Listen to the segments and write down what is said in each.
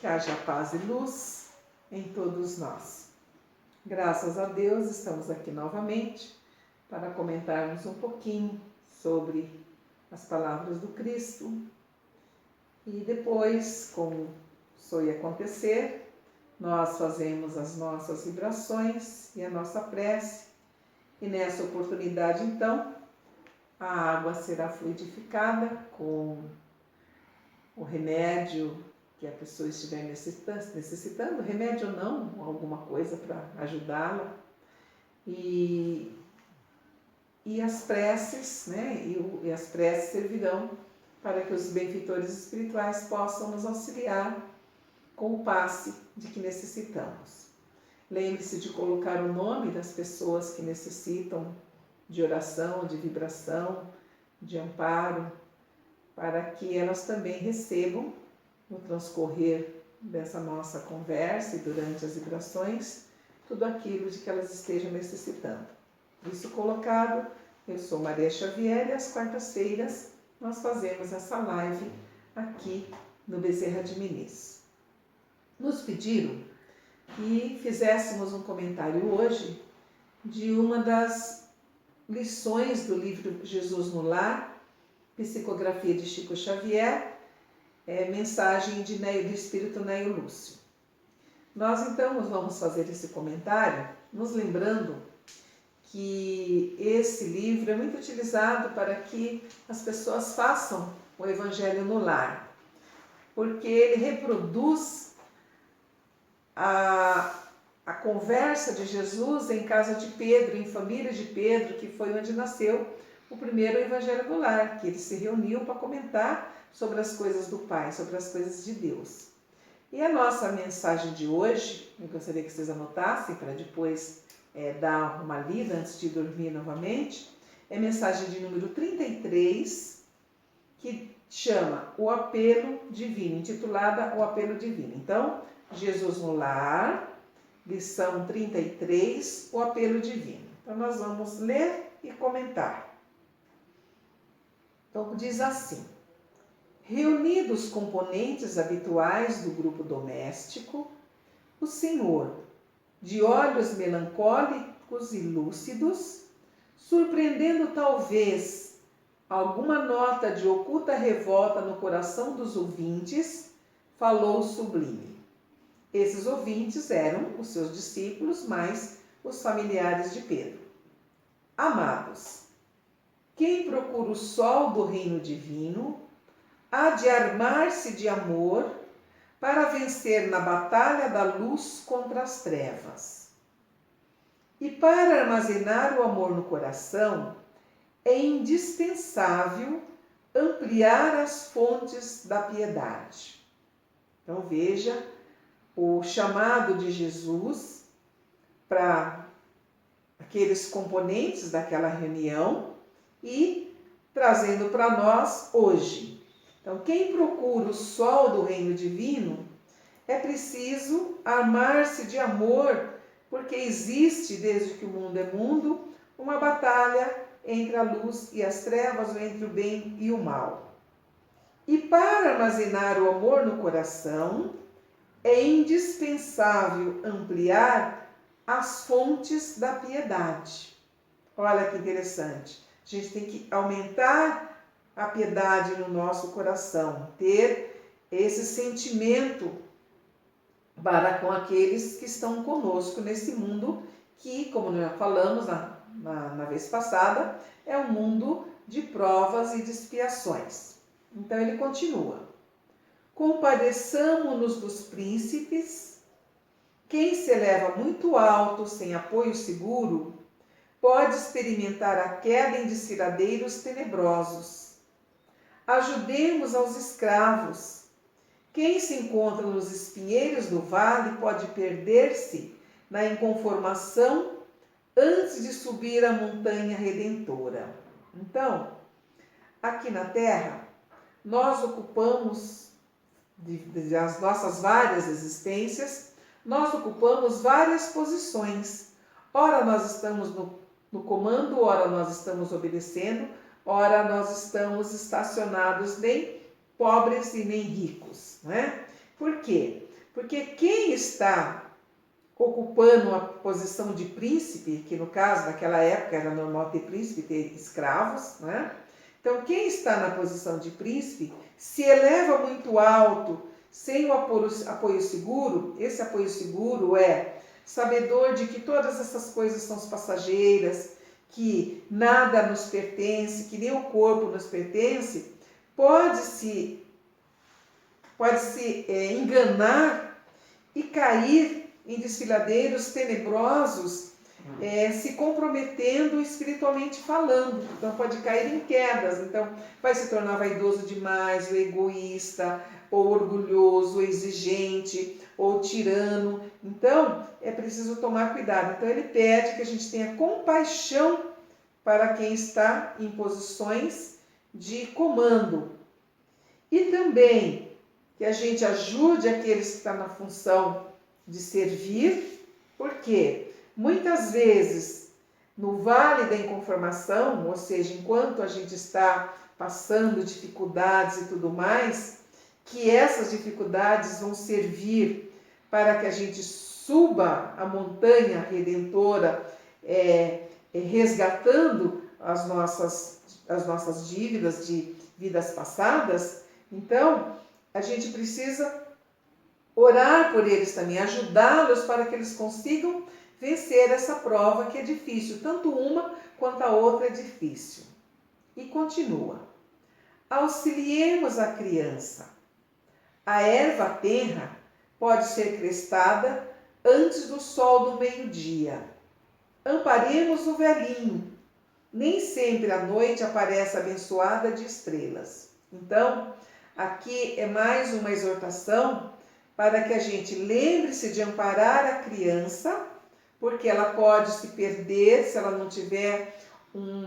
haja paz e luz em todos nós. Graças a Deus, estamos aqui novamente para comentarmos um pouquinho sobre as palavras do Cristo e depois, como soe acontecer, nós fazemos as nossas vibrações e a nossa prece e nessa oportunidade, então, a água será fluidificada com o remédio que a pessoa estiver necessitando, remédio ou não, alguma coisa para ajudá-la. E as preces, né? E as preces servirão para que os benfeitores espirituais possam nos auxiliar com o passe de que necessitamos. Lembre-se de colocar o nome das pessoas que necessitam de oração, de vibração, de amparo, para que elas também recebam, no transcorrer dessa nossa conversa e durante as vibrações, tudo aquilo de que elas estejam necessitando. Isso colocado, eu sou Maria Xavier e às quartas-feiras nós fazemos essa live aqui no Bezerra de Menezes. Nos pediram que fizéssemos um comentário hoje de uma das lições do livro Jesus no Lar, psicografia de Chico Xavier, mensagem do Espírito Neio Lúcio. Nós então vamos fazer esse comentário, nos lembrando que esse livro é muito utilizado para que as pessoas façam o Evangelho no lar, porque ele reproduz a conversa de Jesus em casa de Pedro, em família de Pedro, que foi onde nasceu o primeiro Evangelho do Lar, que eles se reuniam para comentar sobre as coisas do Pai, sobre as coisas de Deus. E a nossa mensagem de hoje, eu gostaria que vocês anotassem para depois dar uma lida antes de dormir novamente, é a mensagem de número 33, que chama O Apelo Divino, intitulada O Apelo Divino. Então, Jesus no Lar, lição 33, O Apelo Divino. Então, nós vamos ler e comentar. Então, diz assim: reunidos os componentes habituais do grupo doméstico, o Senhor, de olhos melancólicos e lúcidos, surpreendendo talvez alguma nota de oculta revolta no coração dos ouvintes, falou sublime. Esses ouvintes eram os seus discípulos, mais os familiares de Pedro. Amados, quem procura o sol do reino divino há de armar-se de amor para vencer na batalha da luz contra as trevas. E para armazenar o amor no coração, é indispensável ampliar as fontes da piedade. Então veja o chamado de Jesus para aqueles componentes daquela reunião e trazendo para nós hoje. Então, quem procura o sol do reino divino, é preciso armar-se de amor, porque existe, desde que o mundo é mundo, uma batalha entre a luz e as trevas, ou entre o bem e o mal. E para armazenar o amor no coração, é indispensável ampliar as fontes da piedade. Olha que interessante. A gente tem que aumentar a piedade no nosso coração, ter esse sentimento para com aqueles que estão conosco nesse mundo que, como nós falamos na vez passada, é um mundo de provas e de expiações. Então ele continua: compadeçamo-nos dos príncipes. Quem se eleva muito alto sem apoio seguro pode experimentar a queda em desfiladeiros tenebrosos. Ajudemos aos escravos. Quem se encontra nos espinheiros do vale pode perder-se na inconformação antes de subir a montanha redentora. Então, aqui na Terra, nós ocupamos, das nossas várias existências, nós ocupamos várias posições. Ora nós estamos no comando, ora nós estamos obedecendo, ora nós estamos estacionados nem pobres e nem ricos, né? Por quê? Porque quem está ocupando uma posição de príncipe, que no caso, naquela época era normal ter príncipe, ter escravos, né? Então, quem está na posição de príncipe se eleva muito alto, sem o apoio seguro. Esse apoio seguro é sabedor de que todas essas coisas são passageiras, que nada nos pertence, que nem o corpo nos pertence, pode-se enganar e cair em desfiladeiros tenebrosos, se comprometendo espiritualmente falando. Então pode cair em quedas, então vai se tornar vaidoso demais, ou egoísta, ou orgulhoso, ou exigente, ou tirano. Então é preciso tomar cuidado. Então ele pede que a gente tenha compaixão para quem está em posições de comando. E também que a gente ajude aqueles que estão na função de servir, porque muitas vezes no vale da inconformação, ou seja, enquanto a gente está passando dificuldades e tudo mais, que essas dificuldades vão servir para que a gente suba a montanha redentora, resgatando as nossas dívidas de vidas passadas. Então, a gente precisa orar por eles também, ajudá-los para que eles consigam vencer essa prova que é difícil. Tanto uma quanto a outra é difícil. E continua. Auxiliemos a criança. A erva tenra pode ser crestada antes do sol do meio-dia. Amparemos o velhinho. Nem sempre a noite aparece abençoada de estrelas. Então, aqui é mais uma exortação para que a gente lembre-se de amparar a criança, porque ela pode se perder se ela não tiver um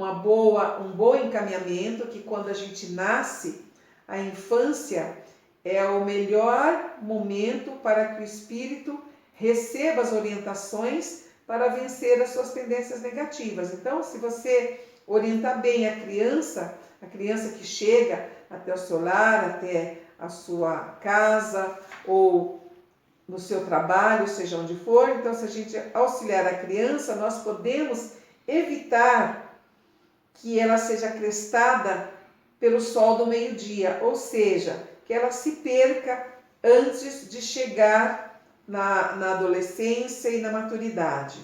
bom encaminhamento, que quando a gente nasce, a infância é o melhor momento para que o espírito receba as orientações para vencer as suas tendências negativas. Então, se você orientar bem a criança que chega até o seu lar, até a sua casa ou no seu trabalho, seja onde for, então se a gente auxiliar a criança, nós podemos evitar que ela seja crestada pelo sol do meio-dia, ou seja, que ela se perca antes de chegar na adolescência e na maturidade.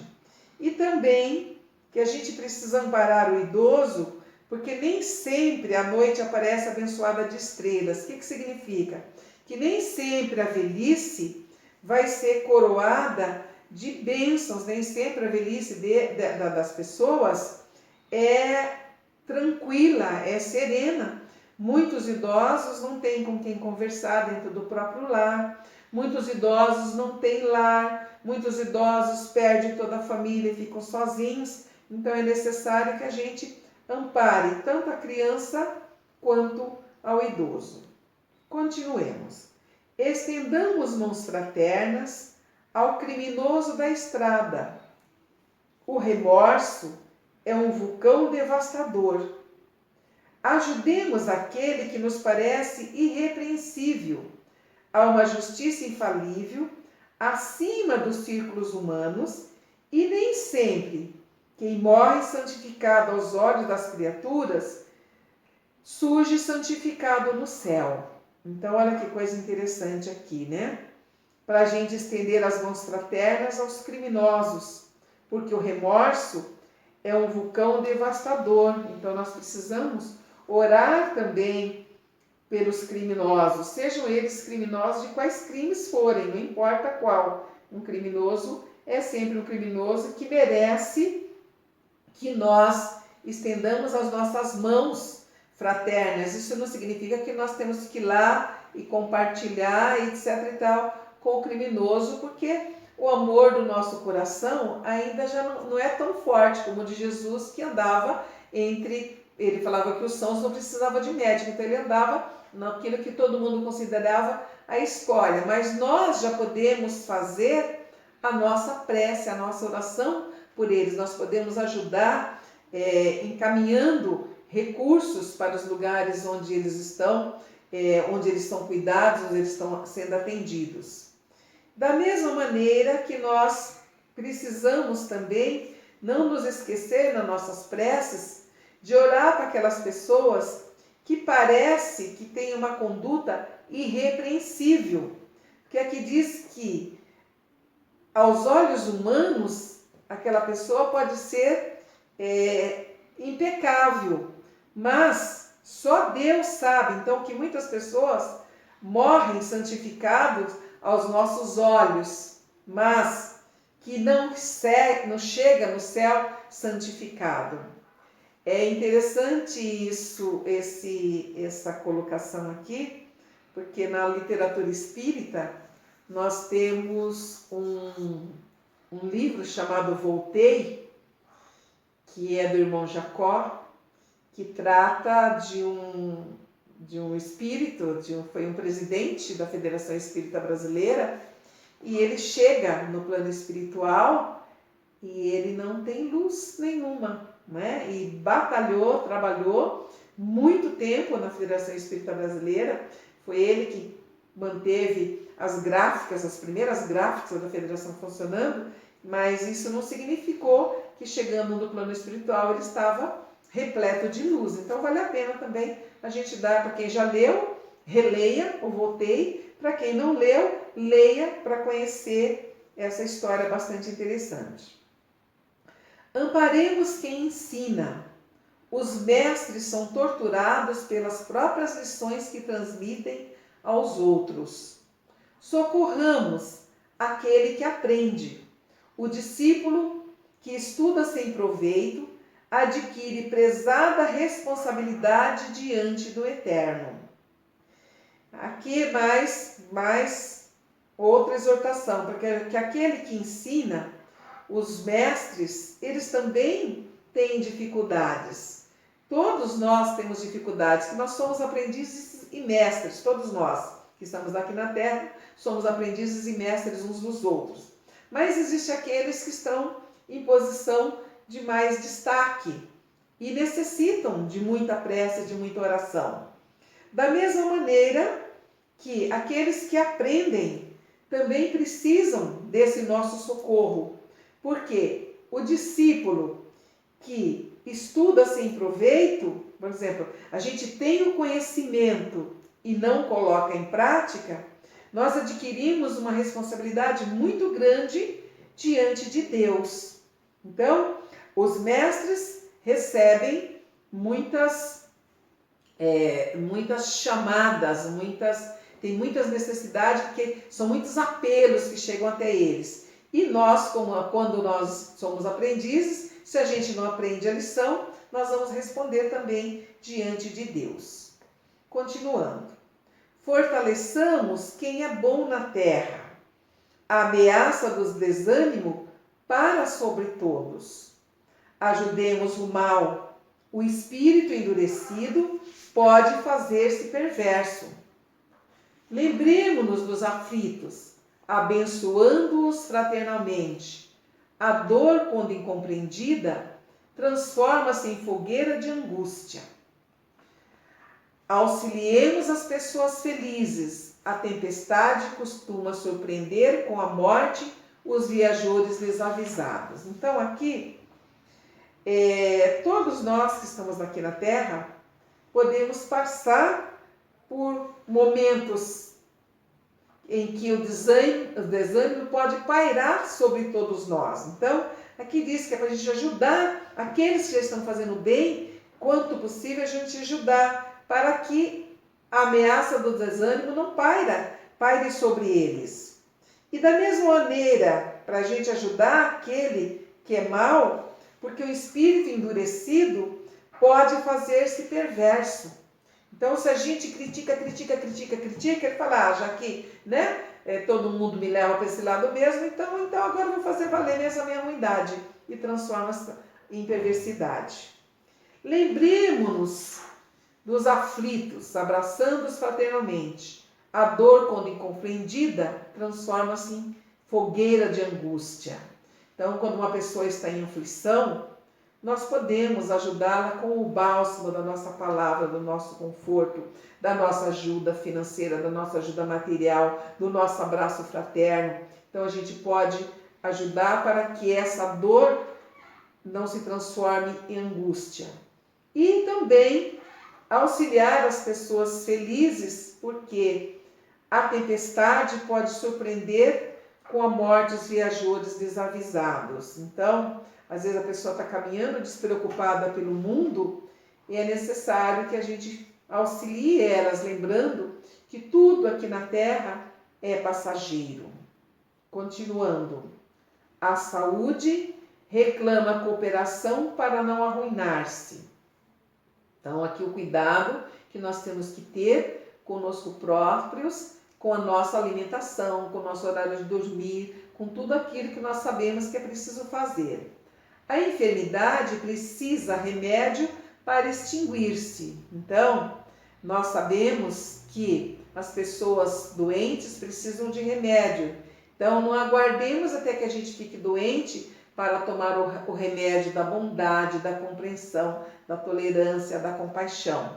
E também que a gente precisa amparar o idoso, porque nem sempre a noite aparece abençoada de estrelas. O que significa? Que nem sempre a velhice vai ser coroada de bênçãos, nem sempre a velhice das pessoas é tranquila, é serena. Muitos idosos não têm com quem conversar dentro do próprio lar, muitos idosos não têm lar, muitos idosos perdem toda a família e ficam sozinhos. Então é necessário que a gente ampare tanto a criança quanto ao idoso. Continuemos. Estendamos mãos fraternas ao criminoso da estrada. O remorso é um vulcão devastador. Ajudemos aquele que nos parece irrepreensível, a uma justiça infalível, acima dos círculos humanos, e nem sempre quem morre santificado aos olhos das criaturas surge santificado no céu. Então, olha que coisa interessante aqui, né? Para a gente estender as mãos fraternas aos criminosos, porque o remorso é um vulcão devastador. Então, nós precisamos orar também pelos criminosos, sejam eles criminosos de quais crimes forem, não importa qual. Um criminoso é sempre um criminoso que merece que nós estendamos as nossas mãos fraternas. Isso não significa que nós temos que ir lá e compartilhar, etc. e tal, com o criminoso, porque o amor do nosso coração ainda já não é tão forte como o de Jesus, que andava ele falava que os sãos não precisavam de médico, então ele andava naquilo que todo mundo considerava a escória. Mas nós já podemos fazer a nossa prece, a nossa oração por eles. Nós podemos ajudar encaminhando recursos para os lugares onde eles estão cuidados, onde eles estão sendo atendidos. Da mesma maneira que nós precisamos também não nos esquecer nas nossas preces de orar para aquelas pessoas que parece que têm uma conduta irrepreensível. Porque aqui diz que aos olhos humanos aquela pessoa pode ser impecável, mas só Deus sabe. Então que muitas pessoas morrem santificados aos nossos olhos, mas que não chega no céu santificado. É interessante essa colocação aqui, porque na literatura espírita nós temos um livro chamado Voltei, que é do irmão Jacó, que trata de um espírito, foi um presidente da Federação Espírita Brasileira, e ele chega no plano espiritual e ele não tem luz nenhuma, né? E batalhou, trabalhou muito tempo na Federação Espírita Brasileira, foi ele que manteve as primeiras gráficas da Federação funcionando, mas isso não significou que chegando no plano espiritual ele estava repleto de luz. Então vale a pena também a gente dar, para quem já leu, releia ou Voltei, para quem não leu, leia para conhecer essa história bastante interessante. Amparemos quem ensina. Os mestres são torturados pelas próprias lições que transmitem aos outros. Socorramos aquele que aprende. O discípulo que estuda sem proveito adquire pesada responsabilidade diante do Eterno. Aqui mais outra exortação, porque aquele que ensina, os mestres, eles também têm dificuldades. Todos nós temos dificuldades, que nós somos aprendizes e mestres, todos nós que estamos aqui na Terra, somos aprendizes e mestres uns dos outros. Mas existem aqueles que estão em posição de mais destaque e necessitam de muita prece, de muita oração. Da mesma maneira que aqueles que aprendem também precisam desse nosso socorro, porque o discípulo que estuda sem proveito, por exemplo, a gente tem o conhecimento e não coloca em prática, nós adquirimos uma responsabilidade muito grande diante de Deus. Então, os mestres recebem muitas chamadas, tem muitas necessidades, porque são muitos apelos que chegam até eles. E nós, quando nós somos aprendizes, se a gente não aprende a lição, nós vamos responder também diante de Deus. Continuando. Fortaleçamos quem é bom na terra. A ameaça do desânimo para sobre todos. Ajudemos o mal. O espírito endurecido pode fazer-se perverso. Lembremos-nos dos aflitos, abençoando-os fraternalmente. A dor, quando incompreendida, transforma-se em fogueira de angústia. Auxiliemos as pessoas felizes. A tempestade costuma surpreender com a morte os viajores desavisados. Então aqui, todos nós que estamos aqui na Terra, podemos passar por momentos em que o desânimo pode pairar sobre todos nós. Então, aqui diz que é para a gente ajudar aqueles que já estão fazendo bem, quanto possível a gente ajudar, para que a ameaça do desânimo não paire sobre eles. E da mesma maneira, para a gente ajudar aquele que é mau, porque o espírito endurecido pode fazer-se perverso. Então, se a gente critica, ele fala, já que todo mundo me leva para esse lado mesmo, então agora eu vou fazer valer mesmo a minha ruindade, e transforma-se em perversidade. Lembremos-nos dos aflitos, abraçando-os fraternalmente. A dor, quando incompreendida, transforma-se em fogueira de angústia. Então, quando uma pessoa está em aflição, nós podemos ajudá-la com o bálsamo da nossa palavra, do nosso conforto, da nossa ajuda financeira, da nossa ajuda material, do nosso abraço fraterno. Então a gente pode ajudar para que essa dor não se transforme em angústia. E também auxiliar as pessoas felizes, porque a tempestade pode surpreender com a morte dos viajores desavisados. Então, às vezes a pessoa está caminhando despreocupada pelo mundo e é necessário que a gente auxilie elas, lembrando que tudo aqui na Terra é passageiro. Continuando, a saúde reclama cooperação para não arruinar-se. Então, aqui o cuidado que nós temos que ter conosco próprios, com a nossa alimentação, com o nosso horário de dormir, com tudo aquilo que nós sabemos que é preciso fazer. A enfermidade precisa remédio para extinguir-se. Então, nós sabemos que as pessoas doentes precisam de remédio. Então, não aguardemos até que a gente fique doente para tomar o remédio da bondade, da compreensão, da tolerância, da compaixão.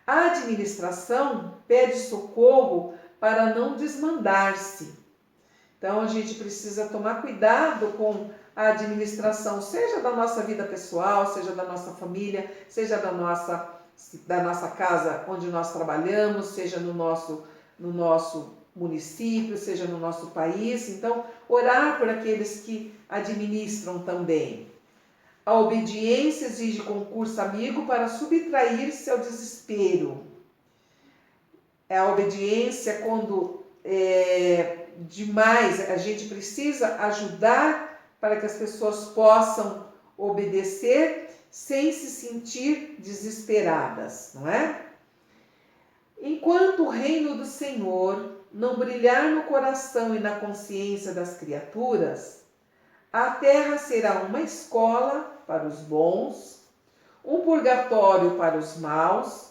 A administração pede socorro para não desmandar-se. Então, a gente precisa tomar cuidado com a administração, seja da nossa vida pessoal, seja da nossa família, seja da nossa casa onde nós trabalhamos, seja no nosso município, seja no nosso país. Então, orar por aqueles que administram também. A obediência exige concurso amigo para subtrair-se ao desespero. É a obediência quando demais, a gente precisa ajudar para que as pessoas possam obedecer sem se sentir desesperadas, não é? Enquanto o reino do Senhor não brilhar no coração e na consciência das criaturas, a terra será uma escola para os bons, um purgatório para os maus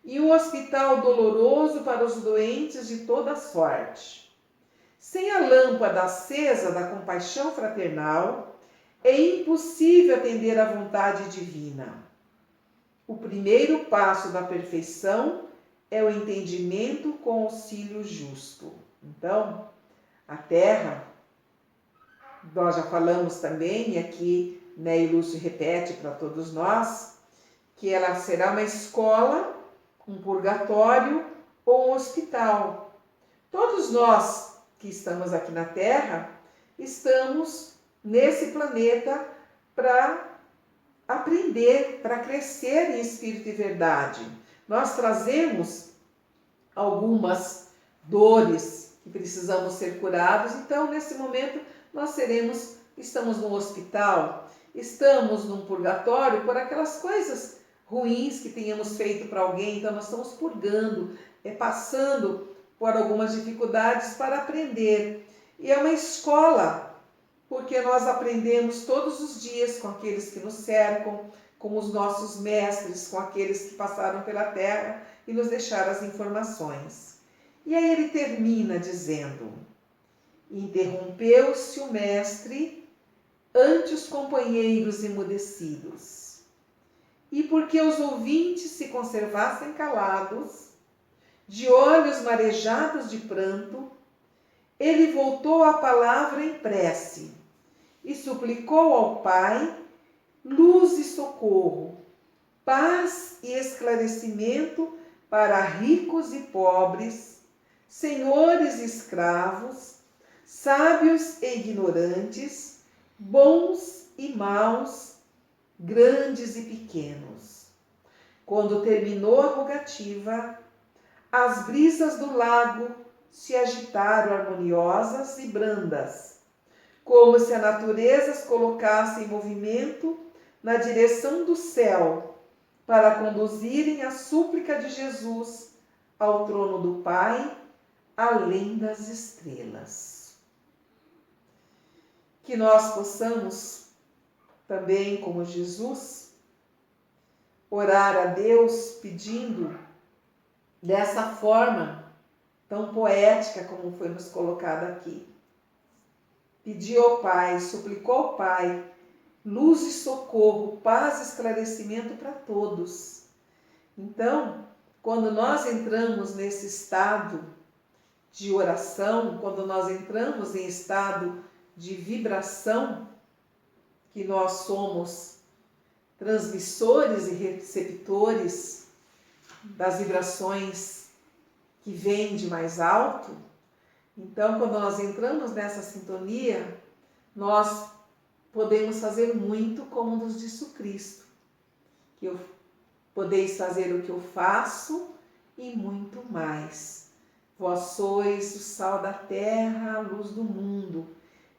e um hospital doloroso para os doentes de toda sorte. Sem a lâmpada acesa da compaixão fraternal, é impossível atender à vontade divina. O primeiro passo da perfeição é o entendimento com auxílio justo. Então, a Terra, nós já falamos também, e aqui e Lúcio repete para todos nós, que ela será uma escola, um purgatório ou um hospital. Todos nós que estamos aqui na Terra, estamos nesse planeta para aprender, para crescer em espírito e verdade. Nós trazemos algumas dores que precisamos ser curados, então nesse momento nós estamos num hospital, estamos num purgatório por aquelas coisas ruins que tenhamos feito para alguém, então nós estamos purgando, passando por algumas dificuldades para aprender. E é uma escola, porque nós aprendemos todos os dias com aqueles que nos cercam, com os nossos mestres, com aqueles que passaram pela terra e nos deixaram as informações. E aí ele termina dizendo: interrompeu-se o mestre ante os companheiros emudecidos, e porque os ouvintes se conservassem calados, de olhos marejados de pranto, ele voltou a palavra em prece e suplicou ao Pai luz e socorro, paz e esclarecimento para ricos e pobres, senhores e escravos, sábios e ignorantes, bons e maus, grandes e pequenos. Quando terminou a rogativa, as brisas do lago se agitaram harmoniosas e brandas, como se a natureza as colocasse em movimento na direção do céu, para conduzirem a súplica de Jesus ao trono do Pai, além das estrelas. Que nós possamos também, como Jesus, orar a Deus pedindo dessa forma tão poética como foi nos colocado aqui. Pediu ao Pai, suplicou ao Pai, luz e socorro, paz e esclarecimento para todos. Então, quando nós entramos nesse estado de oração, quando nós entramos em estado de vibração, que nós somos transmissores e receptores das vibrações que vêm de mais alto. Então, quando nós entramos nessa sintonia, nós podemos fazer muito como nos disse o Cristo, que podeis fazer o que eu faço e muito mais. Vós sois o sal da terra, a luz do mundo.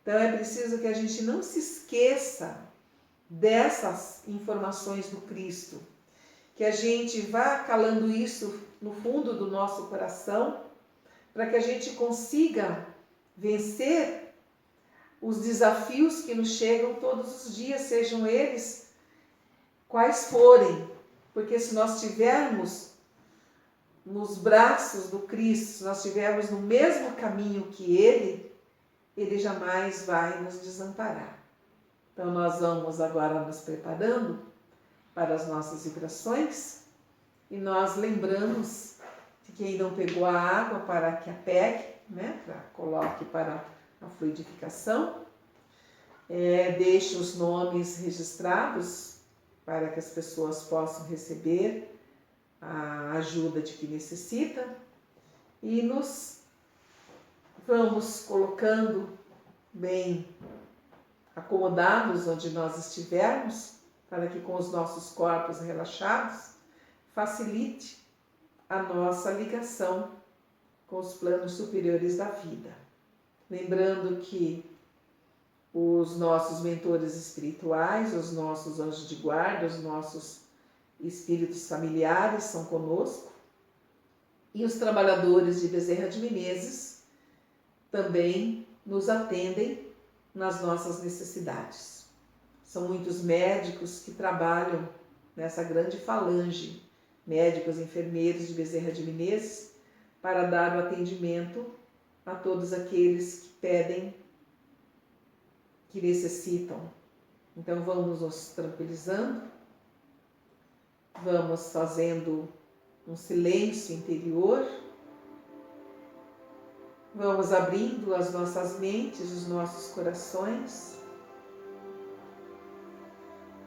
Então é preciso que a gente não se esqueça dessas informações do Cristo, que a gente vá calando isso no fundo do nosso coração, para que a gente consiga vencer os desafios que nos chegam todos os dias, sejam eles quais forem, porque se nós tivermos nos braços do Cristo, se nós estivermos no mesmo caminho que Ele jamais vai nos desamparar. Então nós vamos agora nos preparando para as nossas vibrações e nós lembramos de quem não pegou a água para que a pegue, coloque para a fluidificação, deixe os nomes registrados para que as pessoas possam receber a ajuda de que necessita e nos vamos colocando bem acomodados onde nós estivermos, para que com os nossos corpos relaxados facilite a nossa ligação com os planos superiores da vida. Lembrando que os nossos mentores espirituais, os nossos anjos de guarda, os nossos espíritos familiares são conosco e os trabalhadores de Bezerra de Menezes também nos atendem nas nossas necessidades. São muitos médicos que trabalham nessa grande falange, médicos e enfermeiros de Bezerra de Menezes, para dar o atendimento a todos aqueles que pedem, que necessitam. Então vamos nos tranquilizando, vamos fazendo um silêncio interior, vamos abrindo as nossas mentes, os nossos corações,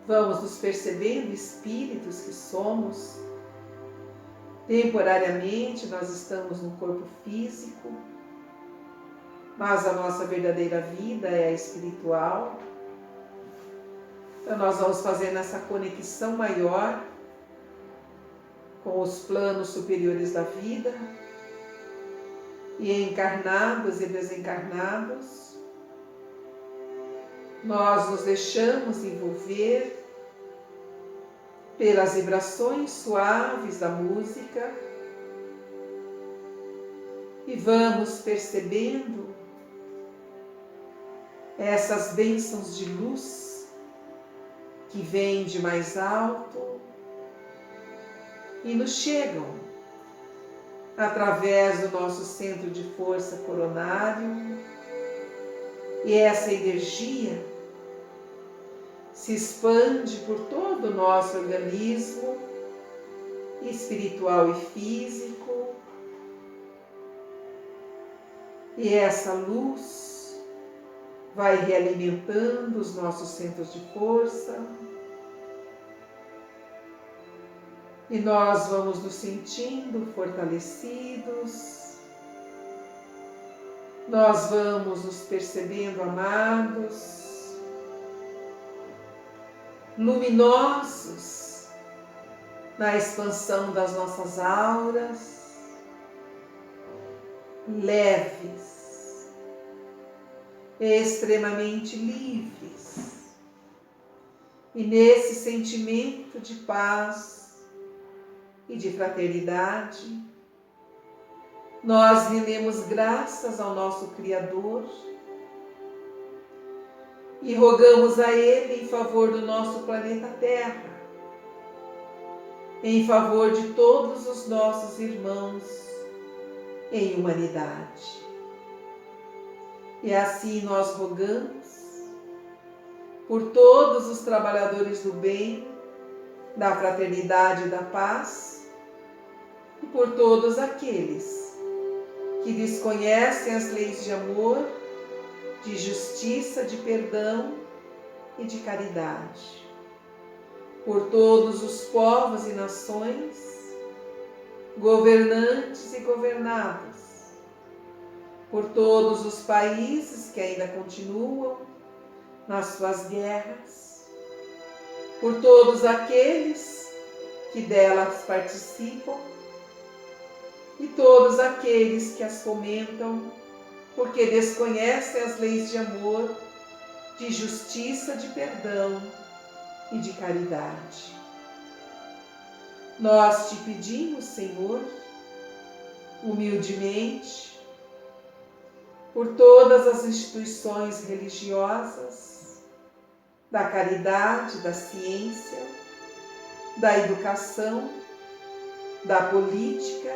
vamos nos percebendo espíritos que somos. Temporariamente nós estamos no corpo físico, mas a nossa verdadeira vida é a espiritual. Então nós vamos fazendo essa conexão maior com os planos superiores da vida, e encarnados e desencarnados, nós nos deixamos envolver pelas vibrações suaves da música e vamos percebendo essas bênçãos de luz que vêm de mais alto e nos chegam através do nosso centro de força coronário, e essa energia se expande por todo o nosso organismo espiritual e físico, e essa luz vai realimentando os nossos centros de força, e nós vamos nos sentindo fortalecidos, nós vamos nos percebendo amados, luminosos na expansão das nossas auras, leves, extremamente livres. E nesse sentimento de paz e de fraternidade, nós rendemos graças ao nosso Criador e rogamos a Ele em favor do nosso planeta Terra, em favor de todos os nossos irmãos em humanidade. E assim nós rogamos por todos os trabalhadores do bem, da fraternidade e da paz, e por todos aqueles que desconhecem as leis de amor, de justiça, de perdão e de caridade. Por todos os povos e nações, governantes e governados, por todos os países que ainda continuam nas suas guerras, por todos aqueles que delas participam e todos aqueles que as fomentam, porque desconhecem as leis de amor, de justiça, de perdão e de caridade. Nós te pedimos, Senhor, humildemente, por todas as instituições religiosas, da caridade, da ciência, da educação, da política,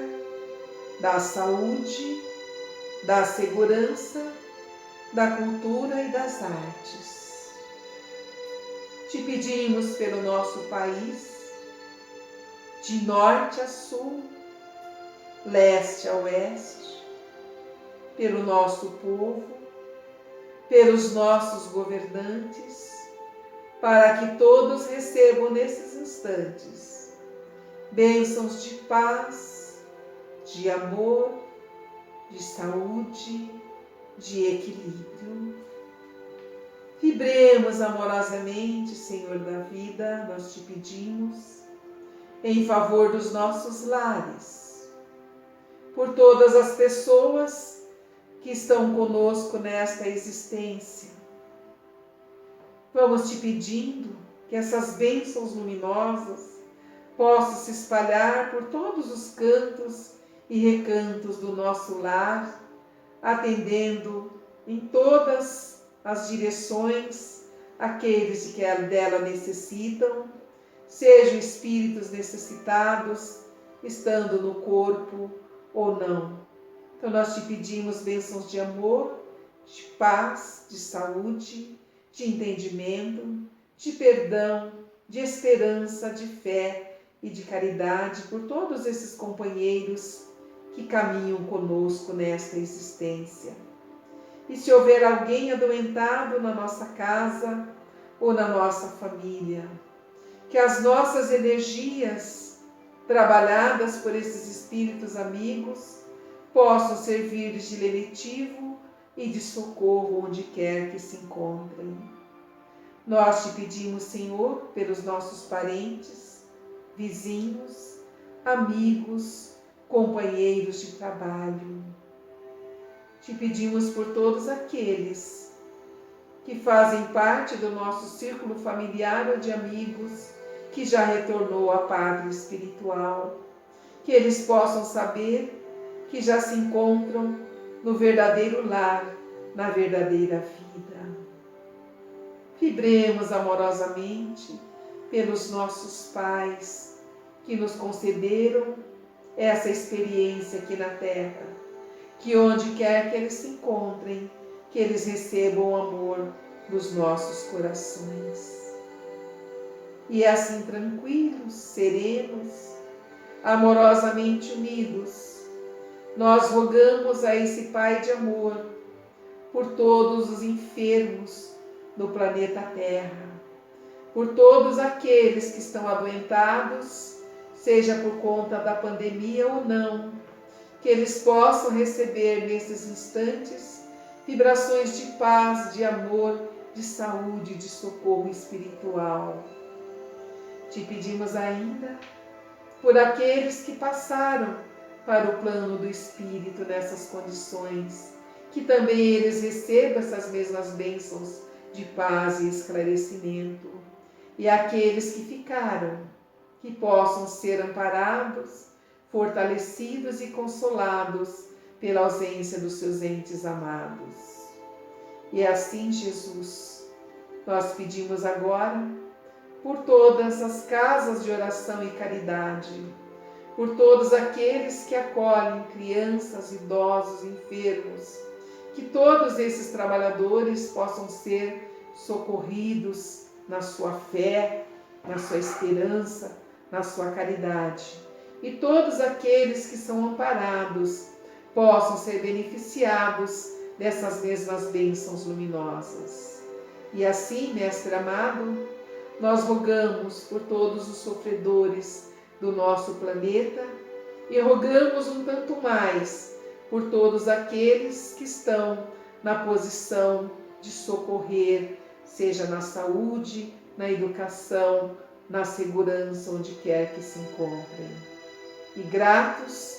da saúde, da segurança, da cultura e das artes. Te pedimos pelo nosso país, de norte a sul, leste a oeste, pelo nosso povo, pelos nossos governantes, para que todos recebam nesses instantes bênçãos de paz, de amor, de saúde, de equilíbrio. Vibremos amorosamente, Senhor da vida, nós te pedimos, em favor dos nossos lares, por todas as pessoas que estão conosco nesta existência. Vamos te pedindo que essas bênçãos luminosas possam se espalhar por todos os cantos e recantos do nosso lar, atendendo em todas as direções aqueles que dela necessitam, sejam espíritos necessitados, estando no corpo ou não. Então nós te pedimos bênçãos de amor, de paz, de saúde, de entendimento, de perdão, de esperança, de fé e de caridade por todos esses companheiros que caminham conosco nesta existência. E se houver alguém adoentado na nossa casa ou na nossa família, que as nossas energias, trabalhadas por esses espíritos amigos, possam servir de lenitivo e de socorro onde quer que se encontrem. Nós te pedimos, Senhor, pelos nossos parentes, vizinhos, amigos, companheiros de trabalho. Te pedimos por todos aqueles que fazem parte do nosso círculo familiar ou de amigos que já retornou à pátria espiritual, que eles possam saber que já se encontram no verdadeiro lar, na verdadeira vida. Vibremos amorosamente pelos nossos pais que nos concederam essa experiência aqui na Terra, que onde quer que eles se encontrem, que eles recebam o amor dos nossos corações. E assim tranquilos, serenos, amorosamente unidos, nós rogamos a esse Pai de amor por todos os enfermos no planeta Terra, por todos aqueles que estão adoentados, seja por conta da pandemia ou não, que eles possam receber nesses instantes vibrações de paz, de amor, de saúde, de socorro espiritual. Te pedimos ainda por aqueles que passaram para o plano do Espírito nessas condições, que também eles recebam essas mesmas bênçãos de paz e esclarecimento. E aqueles que ficaram, que possam ser amparados, fortalecidos e consolados pela ausência dos seus entes amados. E assim, Jesus, nós pedimos agora por todas as casas de oração e caridade, por todos aqueles que acolhem crianças, idosos, enfermos, que todos esses trabalhadores possam ser socorridos na sua fé, na sua esperança, na sua caridade. E todos aqueles que são amparados possam ser beneficiados dessas mesmas bênçãos luminosas. E assim, Mestre amado, nós rogamos por todos os sofredores do nosso planeta e rogamos um tanto mais por todos aqueles que estão na posição de socorrer, seja na saúde, na educação, na segurança, onde quer que se encontrem. E gratos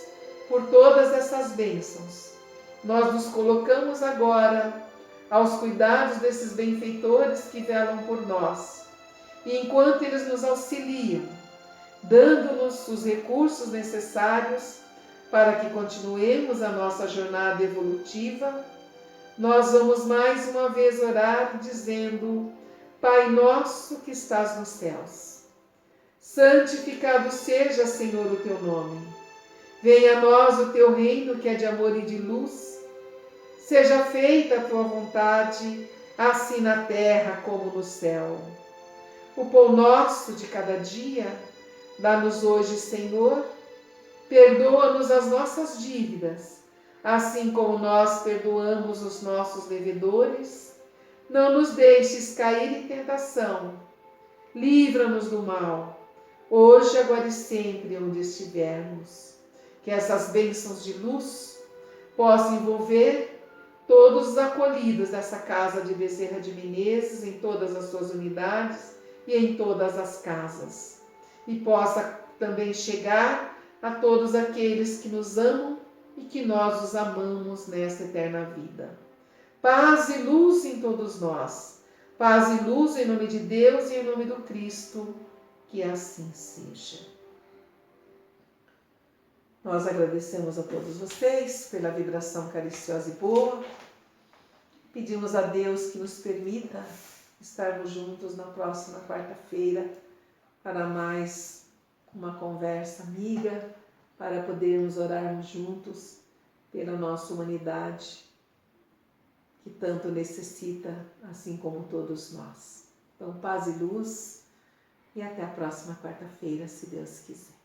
por todas essas bênçãos, nós nos colocamos agora aos cuidados desses benfeitores que velam por nós. E enquanto eles nos auxiliam, dando-nos os recursos necessários para que continuemos a nossa jornada evolutiva, nós vamos mais uma vez orar dizendo: Pai nosso que estás nos céus, santificado seja, Senhor, o teu nome. Venha a nós o teu reino, que é de amor e de luz. Seja feita a tua vontade, assim na terra como no céu. O pão nosso de cada dia, dá-nos hoje, Senhor. Perdoa-nos as nossas dívidas, assim como nós perdoamos os nossos devedores. Não nos deixes cair em tentação. Livra-nos do mal, hoje, agora e sempre, onde estivermos. Que essas bênçãos de luz possam envolver todos os acolhidos dessa casa de Bezerra de Menezes, em todas as suas unidades e em todas as casas. E possa também chegar a todos aqueles que nos amam e que nós os amamos nesta eterna vida. Paz e luz em todos nós. Paz e luz em nome de Deus e em nome do Cristo. Que assim seja. Nós agradecemos a todos vocês pela vibração cariciosa e boa. Pedimos a Deus que nos permita estarmos juntos na próxima quarta-feira para mais uma conversa amiga, para podermos orarmos juntos pela nossa humanidade, que tanto necessita, assim como todos nós. Então, paz e luz, e até a próxima quarta-feira, se Deus quiser.